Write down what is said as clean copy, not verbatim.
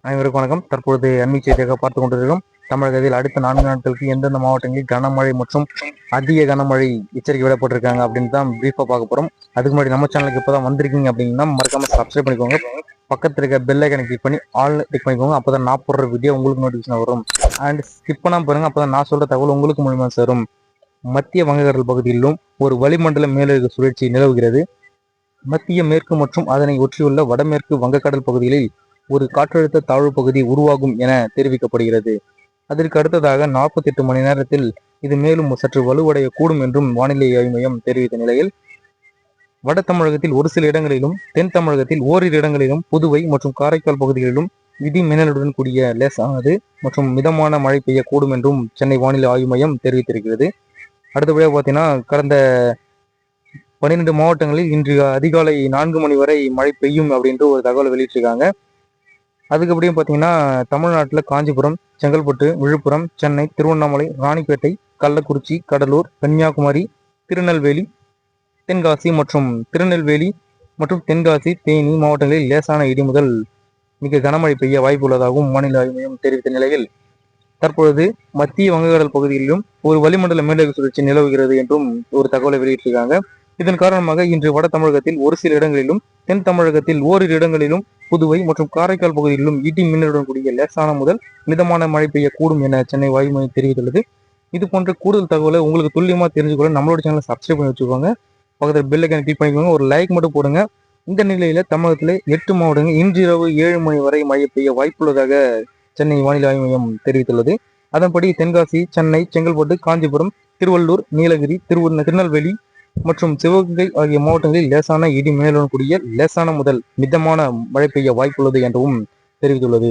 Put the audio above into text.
அனைவருக்கும் வணக்கம். தற்பொழுது அண்மை செய்தியாக பார்த்து கொண்டிருக்கிறோம். தமிழகத்தில் அடுத்த 4 நாட்களுக்கு எந்தெந்த மாவட்டங்களில் கனமழை மற்றும் அதிக கனமழை எச்சரிக்கை விடப்பட்டிருக்காங்க அப்படின்னு தான் பிரீஃபா பார்க்க போறோம். அதுக்கு முன்னாடி நம்ம சேனலுக்கு இப்போதான் வந்திருக்கீங்க அப்படின்னா மறக்காம சப்ஸ்கிரைப் பண்ணிக்கோங்க. பக்கத்தில் இருக்க பெல் ஐக்கனை கிளிக் பண்ணி ஆல் கிளிக் பண்ணிக்கோங்க. அப்பதான் நான் போடுற வீடியோ உங்களுக்கு நோட்டிஃபிகேஷன் வரும். அண்ட் ஸ்கிப் பண்ணாம பாருங்க, அப்பதான் நான் சொல்ற தகவல் உங்களுக்கு மூலமா சேரும். மத்திய வங்கக்கடல் பகுதியிலும் ஒரு வளிமண்டல மேலடுக்கு சுழற்சி நிலவுகிறது. மத்திய மேற்கு மற்றும் அதனை ஒற்றியுள்ள வடமேற்கு வங்கக்கடல் பகுதிகளில் ஒரு காற்றழுத்த தாழ்வு பகுதி உருவாகும் என தெரிவிக்கப்படுகிறது. அதற்கு அடுத்ததாக 48 மணி நேரத்தில் இது மேலும் சற்று வலுவடைய கூடும் என்றும் வானிலை ஆய்வு மையம் தெரிவித்த நிலையில் வட தமிழகத்தில் ஒரு சில இடங்களிலும், தென் தமிழகத்தில் ஓரிரு இடங்களிலும், புதுவை மற்றும் காரைக்கால் பகுதிகளிலும் இடி மின்னலுடன் கூடிய லேசானது மற்றும் மிதமான மழை பெய்யக்கூடும் என்றும் சென்னை வானிலை ஆய்வு மையம் தெரிவித்திருக்கிறது. அடுத்தபடியாக பார்த்தீங்கன்னா, கடந்த 12 மாவட்டங்களில் இன்று அதிகாலை 4 மணி வரை மழை பெய்யும் அப்படின்ற ஒரு தகவல் வெளியிட்டிருக்காங்க. அதுக்கப்புறம் பார்த்தீங்கன்னா, தமிழ்நாட்டில் காஞ்சிபுரம், செங்கல்பட்டு, விழுப்புரம், சென்னை, திருவண்ணாமலை, ராணிப்பேட்டை, கள்ளக்குறிச்சி, கடலூர், கன்னியாகுமரி, திருநெல்வேலி, தென்காசி மற்றும் தென்காசி, தேனி மாவட்டங்களில் லேசான இடி முதல் மிக கனமழை பெய்ய வாய்ப்பு உள்ளதாகவும் வானிலை ஆய்வு மையம் தெரிவித்த நிலையில் தற்பொழுது மத்திய வங்கக்கடல் பகுதிகளிலும் ஒரு வளிமண்டல மேலடுக்கு சுழற்சி நிலவுகிறது என்றும் ஒரு தகவலை வெளியிட்டிருக்காங்க. இதன் காரணமாக இன்று வட தமிழகத்தில் ஒரு சில இடங்களிலும், தென் தமிழகத்தில் ஓரிரு இடங்களிலும், புதுவை மற்றும் காரைக்கால் பகுதிகளிலும் இடி மின்னலுடன் கூடிய லேசான முதல் மிதமான மழை பெய்யக்கூடும் என சென்னை வாயு மையம் தெரிவித்துள்ளது. இது போன்ற கூடுதல் தகவலை உங்களுக்கு துல்லியமா தெரிஞ்சுக்கொள்ள நம்மளோட சேனலை சப்ஸ்கிரைப் பண்ணி வச்சுக்கோங்க. பக்கத்தில் பெல் ஐக்கானை கிளிக் பண்ணிக்கோங்க. ஒரு லைக் மட்டும் போடுங்க. இந்த நிலையில தமிழகத்தில் 8 மாவட்டங்கள் இன்று இரவு 7 மணி வரை மழை பெய்ய வாய்ப்புள்ளதாக சென்னை வானிலை ஆய்வு மையம் தெரிவித்துள்ளது. அதன்படி தென்காசி, சென்னை, செங்கல்பட்டு, காஞ்சிபுரம், திருவள்ளூர், நீலகிரி, திருநெல்வேலி மற்றும் சிவகங்கை ஆகிய மாவட்டங்களில் லேசான இடி மின்னலுடன் கூடிய லேசான முதல் மிதமான மழை பெய்ய வாய்ப்புள்ளது என்றும் தெரிவித்துள்ளது.